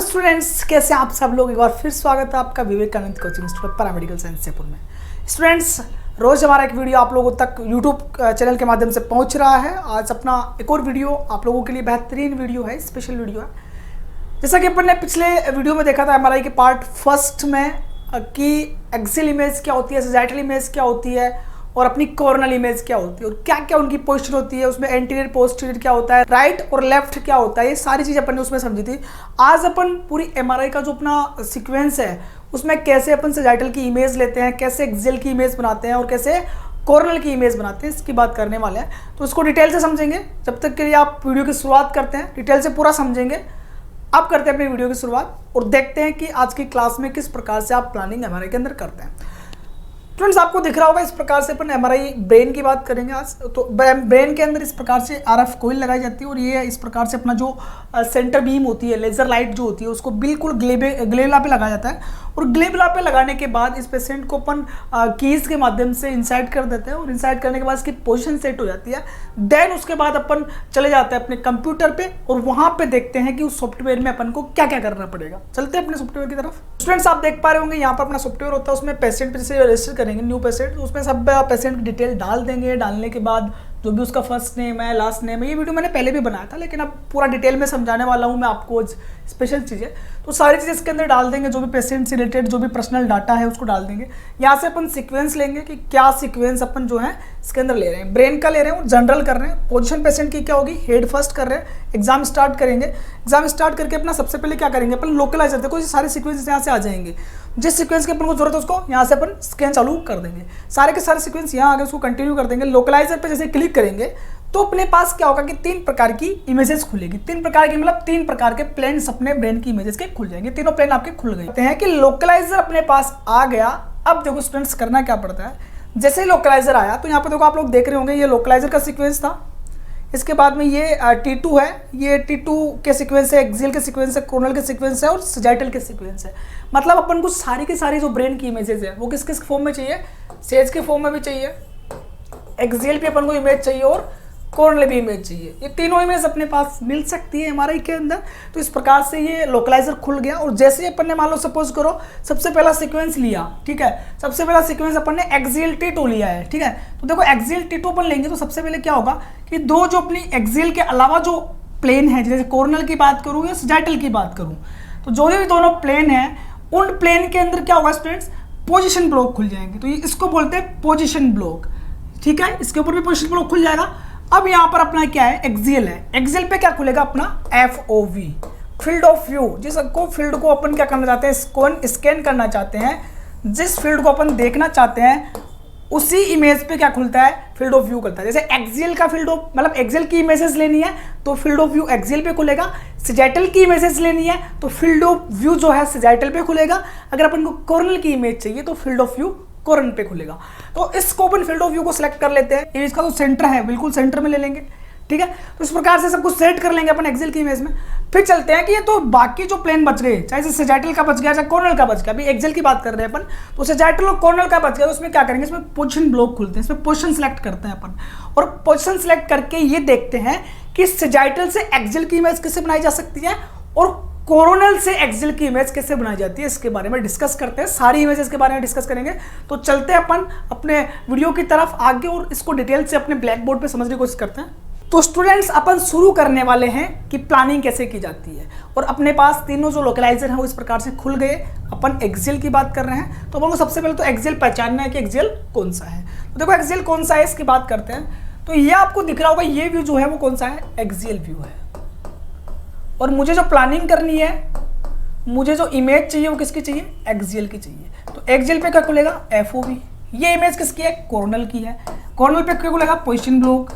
Students, कैसे आप सब लोग। एक बार फिर स्वागत है आपका Vivekananda coaching institute paramedical science Jaipur में। स्टूडेंट्स, रोज हमारा एक वीडियो आप लोगों तक यूट्यूब चैनल के माध्यम से पहुंच रहा है। आज अपना एक और वीडियो आप लोगों के लिए बेहतरीन वीडियो है, स्पेशल वीडियो है। जैसा कि अपन ने पिछले वीडियो में देखा था एमआरआई के पार्ट फर्स्ट में कि एक्सियल इमेज क्या होती है, सैजिटल इमेज क्या होती है और अपनी कॉर्नल इमेज क्या होती है और क्या क्या उनकी पोजीशन होती है, उसमें एंटीरियर पोस्टीरियर क्या होता है, राइट और लेफ्ट क्या होता है, ये सारी चीज़ अपन ने उसमें समझी थी। आज अपन पूरी एमआरआई का जो अपना सीक्वेंस है उसमें कैसे अपन सैजिटल की इमेज लेते हैं, कैसे एक्सियल की इमेज बनाते हैं और कैसे कॉर्नल की इमेज बनाते हैं, इसकी बात करने वाले हैं। तो इसको डिटेल से समझेंगे। जब तक के लिए आप वीडियो की शुरुआत करते हैं, डिटेल से पूरा समझेंगे। अब करते हैं अपनी वीडियो की शुरुआत और देखते हैं कि आज की क्लास में किस प्रकार से आप प्लानिंग एमआरआई के अंदर करते हैं। फ्रेंड्स, आपको दिख रहा होगा इस प्रकार से अपन एमआरआई ब्रेन की बात करेंगे आज। तो ब्रेन के अंदर इस प्रकार से आरएफ कोइल लगाई जाती है और ये इस प्रकार से अपना जो सेंटर बीम होती है, लेजर लाइट जो होती है, उसको बिल्कुल ग्लेबुला पे लगाया जाता है और ग्लेबुला पे लगाने के बाद इस पेशेंट को अपन कीज के माध्यम से इंसाइड कर देते हैं और इंसाइड करने के बाद इसकी पोजीशन सेट हो जाती है। देन उसके बाद अपन चले जाते हैं अपने कंप्यूटर पे और वहां पे देखते हैं कि उस सॉफ्टवेयर में अपन को क्या क्या करना पड़ेगा। चलते हैं अपने सॉफ्टवेयर की तरफ। स्टूडेंट्स, आप देख पा रहे होंगे यहाँ पर अपना सॉफ्टवेयर होता है, उसमें पेशेंट पे जैसे रजिस्टर करेंगे न्यू पेशेंट, उसमें सब पेशेंट की डिटेल डाल देंगे। डालने के बाद जो भी उसका फर्स्ट नेम है, लास्ट नेम है, ये वीडियो मैंने पहले भी बनाया था लेकिन अब पूरा डिटेल में समझाने वाला हूँ मैं आपको, स्पेशल चीज़ें। तो सारी चीज़ें इसके अंदर डाल देंगे, जो भी पेशेंट से रिलेटेड जो भी पर्सनल डाटा है उसको डाल देंगे। यहाँ से अपन सीक्वेंस लेंगे कि क्या सीक्वेंस अपन जो है इसके अंदर ले रहे हैं। ब्रेन का ले रहे हैं और जनरल कर रहे हैं। पोजीशन पेशेंट की क्या होगी, हेड फर्स्ट कर रहे हैं। एग्जाम स्टार्ट करेंगे। एग्जाम स्टार्ट करके अपना सबसे पहले क्या करेंगे, अपन लोकलाइजर, देखो ये सारे सीक्वेंस यहाँ से आ जाएंगे। जिस सीक्वेंस की अपन को जरूरत है उसको यहाँ से अपन स्कैन चालू कर देंगे। सारे के सारे सीक्वेंस यहाँ आगे उसको कंटिन्यू कर देंगे। लोकलाइजर पे जैसे क्लिक करेंगे तो अपने पास क्या होगा कि 3 प्रकार की इमेजेस खुलेगी। 3 प्रकार की मतलब 3 प्रकार के प्लेन्स अपने ब्रेन की इमेजेस के खुल जाएंगे। तीनों प्लेन आपके खुल गए। कहते हैं कि लोकलाइजर अपने पास आ गया। अब देखो स्टूडेंट्स, करना क्या पड़ता है। जैसे ही लोकलाइजर आया तो यहाँ पे देखो आप लोग देख रहे होंगे ये लोकलाइजर का सीक्वेंस था। इसके बाद में ये T2 है, ये T2 के सीक्वेंस है, एक्सियल के सीक्वेंस है, कॉर्नल के सीक्वेंस है और सैजिटल के सीक्वेंस है। मतलब अपन को सारी की सारी जो ब्रेन की इमेजेस है वो किस किस फॉर्म में चाहिए, सेज के फॉर्म में भी चाहिए, एक्सियल पे अपन को इमेज चाहिए और कॉर्नल भी इमेज चाहिए। ये तीनों इमेज अपने पास मिल सकती है एमआरआई के अंदर। तो इस प्रकार से ये लोकलाइजर खुल गया और जैसे ही अपन ने मान लो सपोज करो सबसे पहला सीक्वेंस लिया, ठीक है, सबसे पहला सीक्वेंस अपन ने एक्सियल T2 लिया है, ठीक है। तो देखो एक्सियल T2 अपन लेंगे तो सबसे पहले क्या होगा कि दो जो अपनी एक्सियल के अलावा जो प्लेन है, जैसे कॉर्नल की बात करूँ या सैजिटल की बात करूँ, तो जो भी दोनों प्लेन है उन प्लेन के अंदर क्या होगा स्टूडेंट्स, पोजिशन ब्लॉक खुल जाएंगे। तो ये इसको बोलते हैं पोजिशन ब्लॉक, ठीक है। इसके ऊपर भी पोजिशन ब्लॉक खुल जाएगा। अब यहाँ पर अपना क्या है, एक्सियल है। एक्सियल पे क्या खुलेगा अपना FOV, फील्ड ऑफ व्यू। जिसको फील्ड को अपन क्या करना चाहते हैं, स्कैन करना चाहते हैं, जिस फील्ड को अपन देखना चाहते हैं उसी इमेज पे क्या खुलता है, फील्ड ऑफ व्यू खुलता है। जैसे एक्सियल का फील्ड ऑफ मतलब एक्सियल की इमेजेस लेनी है तो फील्ड ऑफ व्यू एक्सियल पे खुलेगा। सैजिटल की इमेजेस लेनी है तो फील्ड ऑफ व्यू जो है सैजिटल पे खुलेगा। अगर अपन को कॉर्नल की इमेज चाहिए तो फील्ड ऑफ व्यू कॉर्नल पे खुलेगा। तो इसको अपन फील्ड ऑफ व्यू को सिलेक्ट कर लेते हैं। इसका जो सेंटर है बिल्कुल सेंटर में ले लेंगे, ठीक है। तो इस प्रकार से सब कुछ सेट कर लेंगे अपन एक्सियल की इमेज में। फिर चलते हैं कि ये तो बाकी जो प्लेन बच गए, चाहे सैजिटल का बच गया चाहे कॉर्नल का बच गया, अभी एक्सियल की बात कर रहे हैं अपन, तो सैजिटल और कॉर्नल का बच गया तो उसमें क्या करेंगे, इसमें पोजीशन ब्लॉक खुलते हैं, इसमें पोजीशन सेलेक्ट करते हैं अपन और पोजीशन सेलेक्ट करके ये देखते हैं कि सैजिटल से एक्सियल की इमेज कैसे बनाई जा सकती है और कॉर्नल से एक्सियल की इमेज कैसे बनाई जाती है, इसके बारे में डिस्कस करते हैं। सारी इमेजेस के बारे में डिस्कस करेंगे। तो चलते हैं अपन अपने वीडियो की तरफ आगे और इसको डिटेल से अपने ब्लैक बोर्ड पे समझने की कोशिश करते हैं। तो स्टूडेंट्स, अपन शुरू करने वाले हैं कि प्लानिंग कैसे की जाती है और अपने पास तीनों जो लोकलाइजर हैं वो इस प्रकार से खुल गए। अपन एक्सियल की बात कर रहे हैं तो अपन को सबसे पहले तो एक्सियल पहचानना है कि एक्सियल कौन सा है। तो देखो एक्सियल कौन सा है इसकी बात करते हैं। तो ये आपको दिख रहा होगा, ये व्यू जो है वो कौन सा है, एक्सियल व्यू है। और मुझे जो प्लानिंग करनी है, मुझे जो इमेज चाहिए वो किसकी चाहिए, एक्सियल की चाहिए। तो एक्सियल पे क्या खुलेगा, FOV। ये इमेज किसकी है, कॉर्नल की है। कॉर्नल पे क्या खुलेगा, पोजीशन ब्लॉक,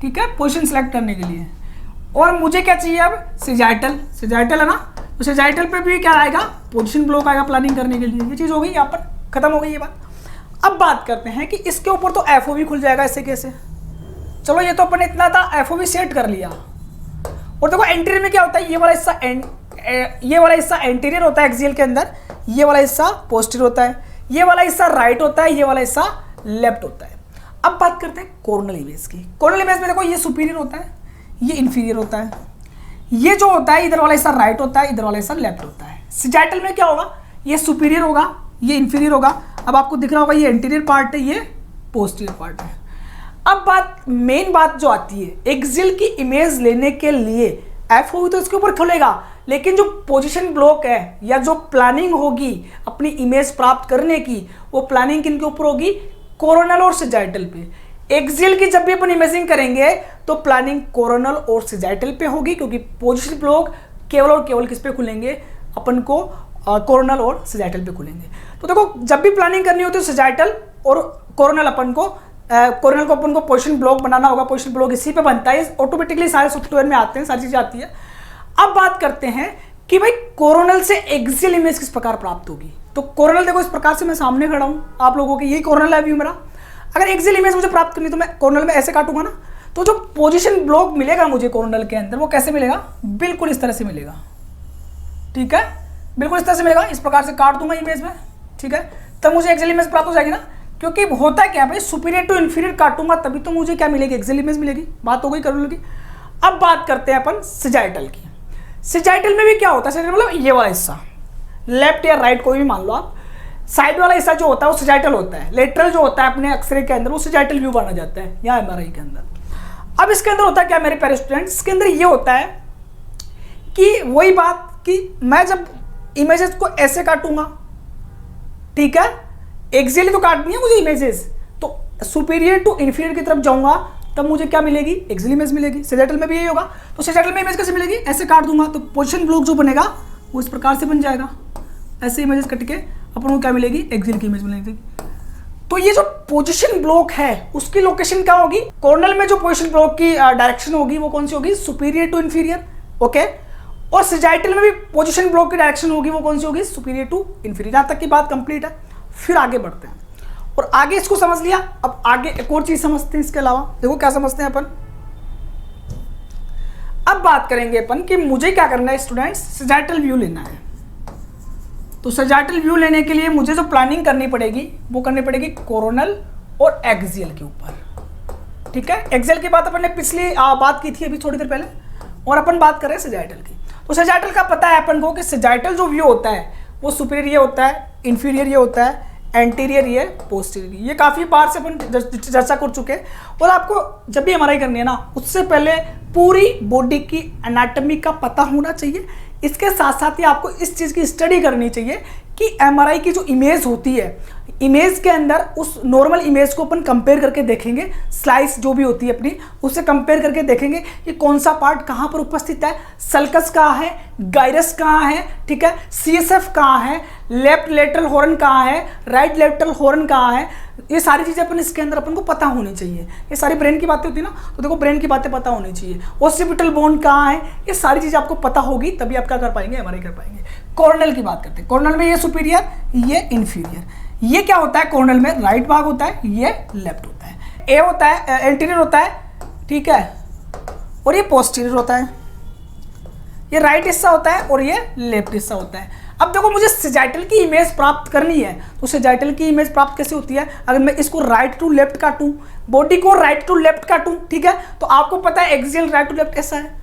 ठीक है, पोजीशन सेलेक्ट करने के लिए। और मुझे क्या चाहिए अब, सैजिटल, सैजिटल है ना, तो सैजिटल पे भी क्या आएगा, पोजीशन ब्लॉक आएगा प्लानिंग करने के लिए। ये चीज़ हो गई, यहाँ पर खत्म हो गई ये बात। अब बात करते हैं कि इसके ऊपर तो FOV खुल जाएगा, ऐसे कैसे। चलो ये तो अपन इतना था, FOV सेट कर लिया। और देखो एंटीरियर में क्या होता है, ये वाला हिस्सा एंटीरियर होता है एक्सियल के अंदर, ये वाला हिस्सा पोस्टीरियर होता है, ये वाला हिस्सा राइट होता है, ये वाला हिस्सा लेफ्ट होता है। अब बात करते हैं कॉर्नल इमेज की। कॉर्नल इमेज में देखो ये सुपीरियर होता है, ये इंफीरियर होता है, ये जो होता है इधर वाला हिस्सा राइट होता है, इधर वाला हिस्सा लेफ्ट होता है। सजाइटल में क्या होगा, ये सुपीरियर होगा, ये इंफीरियर होगा। अब आपको दिख रहा होगा ये एंटीरियर पार्ट है, ये पोस्टीरियर पार्ट है। अब मेन बात जो आती है, एक्सियल की इमेज लेने के लिए एफ होगी तो इसके ऊपर खुलेगा, लेकिन जो पोजीशन ब्लॉक है या जो प्लानिंग होगी अपनी इमेज प्राप्त करने की, वो प्लानिंग किन के ऊपर होगी, कोरोनल और सजाइटल पे। एक्सियल की जब भी अपन इमेजिंग करेंगे तो प्लानिंग कोरोनल और सजाइटल पे होगी, क्योंकि पोजीशन ब्लॉक केवल और केवल किस पे खुलेंगे, अपन को कोरोनल और सजाइटल पे खुलेंगे। तो देखो जब भी प्लानिंग करनी होती है सजाइटल और कोरोनल अपन को पोजीशन ब्लॉक बनाना होगा, पोजीशन ब्लॉक इसी पे बनता है, ऑटोमेटिकली सारे सॉफ्टवेयर में आते हैं, सारी चीजें आती है। अब बात करते हैं कि भाई कोरोनल से एक्सियल इमेज किस प्रकार प्राप्त होगी। तो कोरोनल देखो इस प्रकार से मैं सामने खड़ा हूं आप लोगों के, यही कोरोनल है व्यू मेरा। अगर एक्सियल इमेज मुझे प्राप्त करनी तो मैं कोरोनल में ऐसे काटूंगा ना, तो जो पोजीशन ब्लॉक मिलेगा मुझे कोरोनल के अंदर वो कैसे मिलेगा, बिल्कुल इस तरह से मिलेगा। ठीक है, बिल्कुल इस तरह से मिलेगा, इस प्रकार से काट दूंगा इमेज में। ठीक है, तब मुझे एक्सियल इमेज प्राप्त हो जाएगी ना, क्योंकि होता क्या भाई, सुपीरियर टू इंफीरियर काटूंगा तभी तो मुझे क्या मिलेगी, एक्सियल इमेज मिलेगी। बात हो गई कोरोनल की। अब बात करते हैं अपन सजाइटल की। सजाइटल में भी क्या होता है, सजाइटल मतलब ये वाला हिस्सा, लेफ्ट या राइट कोई भी मान लो आप, साइड वाला हिस्सा जो होता है वो सजाइटल होता है। लेटरल जो होता है अपने एक्सरे के अंदर वो सजाइटल व्यू माना जाता है, या एमआरआई के अंदर। अब इसके अंदर होता है क्या मेरे प्यारे स्टूडेंट्स, इसके अंदर ये होता है कि वही बात कि मैं जब इमेजेस को ऐसे काटूंगा, ठीक है, एक्सियली तो काटनी है मुझे इमेजेस, तो सुपीरियर टू इंफीरियर की तरफ जाऊंगा तब मुझे क्या मिलेगी, एक्सियल इमेज मिलेगी। सजाइटल में भी यही होगा। तो सजाइटल में इमेज कैसे मिलेगी, ऐसे काट दूंगा तो पोजीशन ब्लॉक जो बनेगा वो इस प्रकार से बन जाएगा। ऐसे इमेजेस कट के अपन को क्या मिलेगी, एक्सियल की इमेज मिलेगी। तो ये जो पोजीशन ब्लॉक है उसकी लोकेशन क्या होगी, कोरोनल में जो पोजीशन ब्लॉक की डायरेक्शन होगी वो कौन सी होगी, सुपीरियर टू इंफीरियर। ओके, और सजाइटल में भी पोजीशन ब्लॉक की डायरेक्शन होगी वो कौन सी होगी, सुपीरियर टू इंफीरियर। यहां तक की बात कंप्लीट है। फिर आगे बढ़ते हैं, और आगे इसको समझ लिया, अब आगे एक और चीज समझते हैं इसके अलावा। देखो क्या समझते हैं अपन, अब बात करेंगे अपन कि मुझे क्या करना है स्टूडेंट्स, सजाइटल व्यू लेना है। तो सजाइटल व्यू लेने के लिए मुझे जो प्लानिंग करनी पड़ेगी वो करनी पड़ेगी कोरोनल और एक्सियल के ऊपर। ठीक है, एक्सियल की बात अपन ने पिछली बात की थी अभी थोड़ी देर पहले, और अपन बात कर रहे हैं सजाइटल की। तो सजाइटल का पता है अपन को कि सजाइटल जो व्यू होता है वो सुपीरियर ये होता है, इंफीरियर ये होता है, एंटीरियर ये, पोस्टीरियर ये। काफ़ी बार से अपन चर्चा कर चुके हैं। और आपको जब भी एमआरआई करनी है ना, उससे पहले पूरी बॉडी की एनाटॉमी का पता होना चाहिए। इसके साथ साथ ही आपको इस चीज़ की स्टडी करनी चाहिए कि एमआरआई की जो इमेज होती है, इमेज के अंदर उस नॉर्मल इमेज को अपन कंपेयर करके देखेंगे, स्लाइस जो भी होती है अपनी उससे कंपेयर करके देखेंगे कि कौन सा पार्ट कहाँ पर उपस्थित है, सल्कस कहाँ है, गायरस कहाँ है, ठीक है, सीएसएफ कहाँ है, लेफ्ट लेटरल हॉर्न कहाँ है, राइट लेटरल हॉर्न कहाँ है। ये सारी चीज़ें अपन इसके अंदर अपन को पता होनी चाहिए। ये सारी ब्रेन की बातें होती है ना, तो देखो ब्रेन की बातें पता होनी चाहिए। ऑसिपिटल बोन कहाँ है, ये सारी चीज़ें आपको पता होगी तभी आप क्या कर पाएंगे, एमआरआई कर पाएंगे। कोरोनल की बात करते हैं। कोरोनल में ये सुपीरियर, ये इंफीरियर। ये क्या होता है, कोरोनल में राइट भाग होता है, ये लेफ्ट होता है, ए होता है, एंटीरियर होता है, ठीक है, और ये पोस्टीरियर होता है। ये राइट हिस्सा होता है और ये लेफ्ट हिस्सा होता है। अब देखो मुझे सजाइटल की इमेज प्राप्त करनी है, तो सजाइटल की इमेज प्राप्त कैसे होती है, अगर मैं इसको राइट टू लेफ्ट काटूं, बॉडी को राइट टू लेफ्ट काटूं, ठीक है, तो आपको पता है एक्सियल राइट टू लेफ्ट ऐसा है,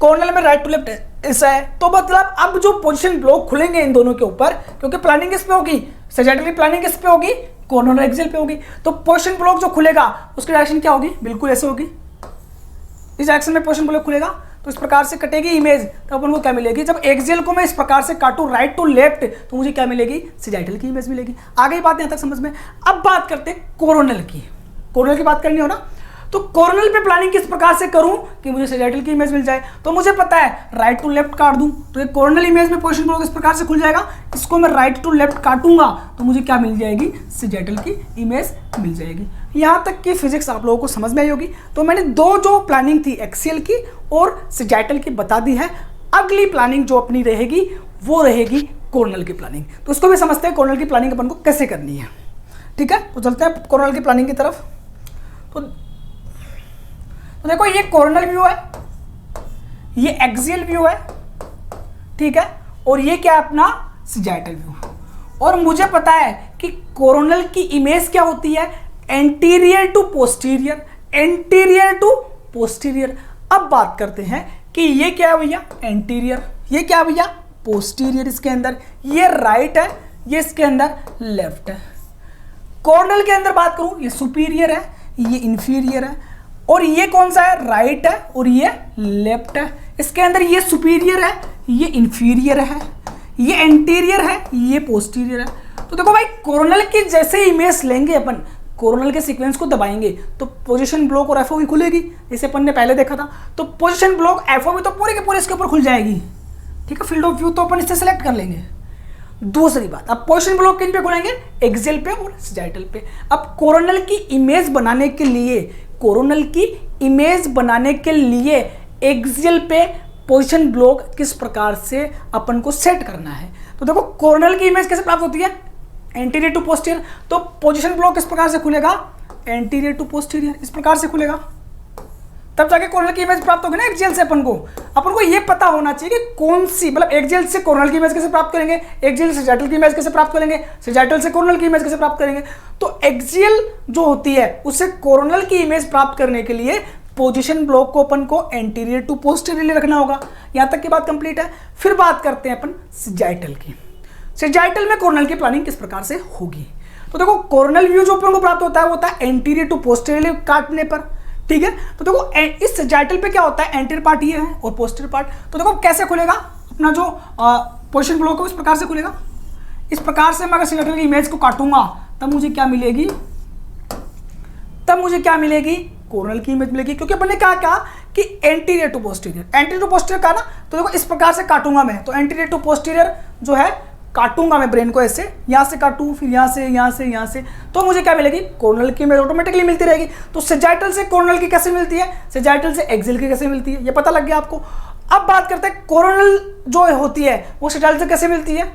कोरोनल में राइट टू लेफ्ट ऐसा है। तो मतलब अब जो पोजीशन ब्लॉक खुलेंगे इन दोनों के ऊपर, क्योंकि प्लानिंग किस पे होगी, सजाइटल की प्लानिंग किस पे होगी, कोरोनल और एक्सियल पे होगी, तो पोजीशन ब्लॉक जो खुलेगा उसकी डायरेक्शन क्या होगी, बिल्कुल ऐसे होगी। इस डायरेक्शन में पोजीशन ब्लॉक खुलेगा तो इस प्रकार से कटेगी इमेज, तो अपन को क्या मिलेगी, जब एक्सियल को मैं इस प्रकार से काटूं राइट टू लेफ्ट तो मुझे क्या मिलेगी, सजाइटल की इमेज मिलेगी। आगे बात यहां तक समझ में। अब बात करते हैं कोरोनल की। कोरोनल की बात करनी हो ना, तो कोरोनल पे प्लानिंग किस प्रकार से करूं कि मुझे सजाइटल की इमेज मिल जाए। तो मुझे पता है राइट टू लेफ्ट काट दूं तो ये कोरोनल इमेज में पोजीशन ब्लॉक इस प्रकार से खुल जाएगा। इसको मैं राइट टू लेफ्ट काटूंगा तो मुझे क्या मिल जाएगी, सजाइटल की इमेज मिल जाएगी। यहां तक की फिजिक्स आप लोगों को समझ में आई होगी। तो मैंने दो जो प्लानिंग थी एक्सियल की और सजाइटल की बता दी है। अगली प्लानिंग जो अपनी रहेगी वो रहेगी कोरोनल की प्लानिंग। तो उसको भी समझते हैं कोरोनल की प्लानिंग अपन को कैसे करनी है। ठीक है, तो चलते हैं कोरोनल की प्लानिंग की तरफ। तो देखो ये कोरोनल व्यू है, ये एक्सियल व्यू है, ठीक है, और ये क्या है अपना सजाइटल व्यू। और मुझे पता है कि कोरोनल की इमेज क्या होती है, anterior to posterior, anterior to posterior. अब बात करते हैं कि ये क्या है भैया एंटीरियर, ये क्या है भैया पोस्टीरियर, इसके अंदर ये राइट है, ये इसके अंदर लेफ्ट है। कॉर्नल के अंदर बात करूं ये सुपीरियर है, ये इंफीरियर है, और ये कौन सा है राइट है और ये लेफ्ट है। इसके अंदर ये सुपीरियर है, ये इंफीरियर है, ये एंटीरियर है, ये पोस्टीरियर है। तो देखो भाई कोरोनल की जैसे इमेज लेंगे अपन, कोरोनल के सीक्वेंस को दबाएंगे तो पोजीशन ब्लॉक और एफओवी खुलेगी, जैसे अपन ने पहले देखा था। तो पोजीशन ब्लॉक एफओवी तो पूरे के पूरे इसके ऊपर खुल जाएगी, ठीक है। फील्ड ऑफ व्यू तो अपन इससे सेलेक्ट कर लेंगे। दूसरी बात, अब पोजीशन ब्लॉक किन पे खुलेंगे, एक्सियल पे और सजाइटल पे। अब कोरोनल की इमेज बनाने के लिए, कोरोनल की इमेज बनाने के लिए एक्सियल पे पोजीशन ब्लॉक किस प्रकार से अपन को सेट करना है। तो देखो कोरोनल की इमेज कैसे प्राप्त होती है, एंटीरियर टू पोस्टीरियर। तो पोजीशन ब्लॉक किस प्रकार से खुलेगा, एंटीरियर टू पोस्टीरियर, इस प्रकार से खुलेगा, तब जाके कोरोनल की इमेज प्राप्त होगी ना एक्सियल से। अपन को ये पता होना चाहिए कि कौन सी, मतलब एक्सियल से कोरोनल की इमेज कैसे प्राप्त करेंगे, एक्सियल से सजाइटल की इमेज कैसे प्राप्त करेंगे, सजाइटल से कोरोनल की इमेज कैसे प्राप्त करेंगे। तो एक्सियल जो होती है उससे कोरोनल की इमेज प्राप्त करने के लिए पोजीशन ब्लॉक को अपन को एंटीरियर टू पोस्टीरियर रखना होगा। यहां तक की बात कंप्लीट है। फिर बात करते हैं अपन सजाइटल की। सजाइटल में कोरोनल की प्लानिंग किस प्रकार से होगी। तो देखो कोरोनल व्यू जो अपन को प्राप्त होता है वो होता है एंटीरियर टू पोस्टीरियर काटने पर, ठीक है। तो देखो इस सजाइटल पे क्या होता है, एंटीरियर पार्ट ये है और पोस्टीरियर पार्ट। तो देखो कैसे खुलेगा अपना जो पोजीशन ब्लॉक है, इस प्रकार से खुलेगा। इस प्रकार से मैं अगर सजाइटल की इमेज को काटूंगा तब मुझे क्या मिलेगी, कोरोनल की इमेज मिलेगी। क्योंकि अपन ने क्या कहा कि anterior to posterior, anterior to posterior कहा ना, तो देखो इस प्रकार से काटूंगा मैं, तो एंटीरियर टू पोस्टीरियर जो है काटूंगा मैं ब्रेन को ऐसे, यहां से काटूं, फिर यहां से, यहां से, यहां से, तो मुझे क्या मिलेगी, कोरोनल की इमेज ऑटोमेटिकली मिलती रहेगी। तो सजाइटल से कोरोनल की कैसे मिलती है, सजाइटल से एक्सियल की कैसे मिलती है, ये पता लग गया आपको। अब बात करते हैं कोरोनल जो होती है वो सजाइटल से कैसे मिलती है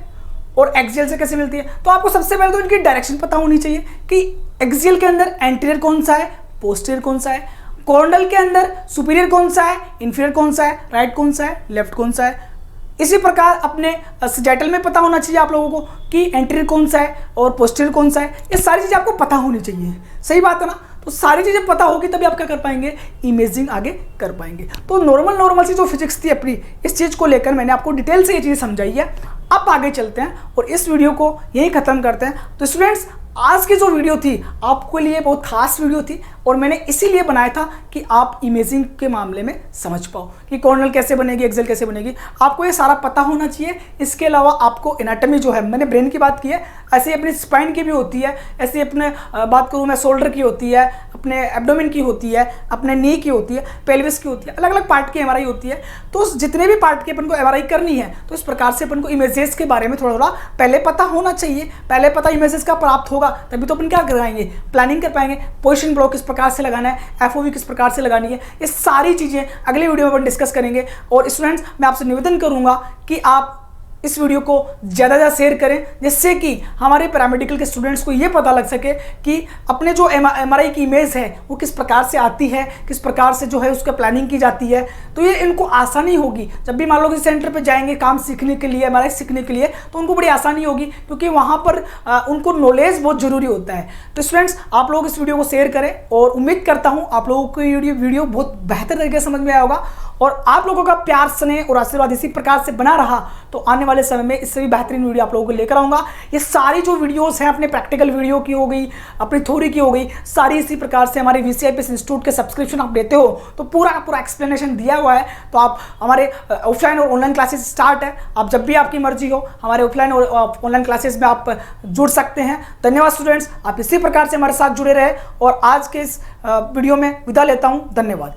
और एक्सियल से कैसे मिलती है। तो आपको सबसे पहले तो इनकी डायरेक्शन पता होनी चाहिए कि एक्सियल के अंदर एंटीरियर कौन सा है, पोस्टीरियर कौन सा है, कोरोनल के अंदर सुपीरियर कौन सा है, इंफीरियर कौन सा है, राइट कौन सा है, लेफ्ट कौन सा है। इसी प्रकार अपने सजाइटल में पता होना चाहिए आप लोगों को कि एंटीरियर कौन सा है और पोस्टीरियर कौन सा है। ये सारी चीज़ें आपको पता होनी चाहिए, सही बात है ना। तो सारी चीज़ें पता होगी तभी आप क्या कर पाएंगे, इमेजिंग आगे कर पाएंगे। तो नॉर्मल सी जो फिजिक्स थी अपनी, इस चीज़ को लेकर मैंने आपको डिटेल से ये चीज़ समझाई है। अब आगे चलते हैं और इस वीडियो को यही खत्म करते हैं। तो स्टूडेंट्स आज की जो वीडियो थी आपके लिए बहुत खास वीडियो थी और मैंने इसीलिए बनाया था कि आप इमेजिंग के मामले में समझ पाओ कि कोरोनल कैसे बनेगी, एक्सियल कैसे बनेगी, आपको ये सारा पता होना चाहिए। इसके अलावा आपको एनाटॉमी जो है, मैंने ब्रेन की बात की है, ऐसे अपनी स्पाइन की भी होती है, ऐसे अपने बात करूँ मैं शोल्डर की होती है, अपने एब्डोमेन की होती है, अपने नी की होती है, पेल्विस की होती है, अलग अलग पार्ट की एमआरआई होती है। तो जितने भी पार्ट की अपन को एमआरआई करनी है तो इस प्रकार से अपन को इमेजेस के बारे में थोड़ा थोड़ा पहले पता होना चाहिए। पहले पता इमेजेस का प्राप्त होगा तभी तो अपन क्या कराएंगे, प्लानिंग कर पाएंगे। पोजीशन ब्लॉक किस प्रकार से लगाना है, एफओवी किस प्रकार से लगानी है, ये सारी चीजें अगले वीडियो में अपन डिस्कस करेंगे। और स्टूडेंट्स मैं आपसे निवेदन करूंगा कि आप इस वीडियो को ज़्यादा से ज़्यादा शेयर करें, जिससे कि हमारे पैरामेडिकल के स्टूडेंट्स को ये पता लग सके कि अपने जो एमआरआई की इमेज है वो किस प्रकार से आती है, किस प्रकार से जो है उसका प्लानिंग की जाती है। तो ये इनको आसानी होगी जब भी मान लो कि सेंटर पे जाएंगे काम सीखने के लिए, एमआरआई सीखने के लिए, तो उनको बड़ी आसानी होगी क्योंकि वहाँ पर उनको नॉलेज बहुत ज़रूरी होता है। तो स्टूडेंट्स आप लोग इस वीडियो को शेयर करें और उम्मीद करता हूँ आप लोगों को ये वीडियो बहुत बेहतर तरीके से समझ में आया होगा और आप लोगों का प्यार, स्नेह और आशीर्वाद इसी प्रकार से बना रहा तो आने वाले समय में इससे भी बेहतरीन वीडियो आप लोगों को लेकर आऊंगा। ये सारी जो वीडियोस हैं अपने प्रैक्टिकल वीडियो की हो गई, अपनी थ्योरी की हो गई, सारी इसी प्रकार से हमारे VCIPS इंस्टीट्यूट के सब्सक्रिप्शन आप लेते हो तो पूरा एक्सप्लेनेशन दिया हुआ है। तो आप हमारे ऑफलाइन और ऑनलाइन क्लासेस स्टार्ट है, आप जब भी आपकी मर्जी हो हमारे ऑफलाइन और ऑनलाइन क्लासेस में आप जुड़ सकते हैं। धन्यवाद स्टूडेंट्स, आप इसी प्रकार से हमारे साथ जुड़े रहे और आज के इस वीडियो में विदा लेता हूँ। धन्यवाद।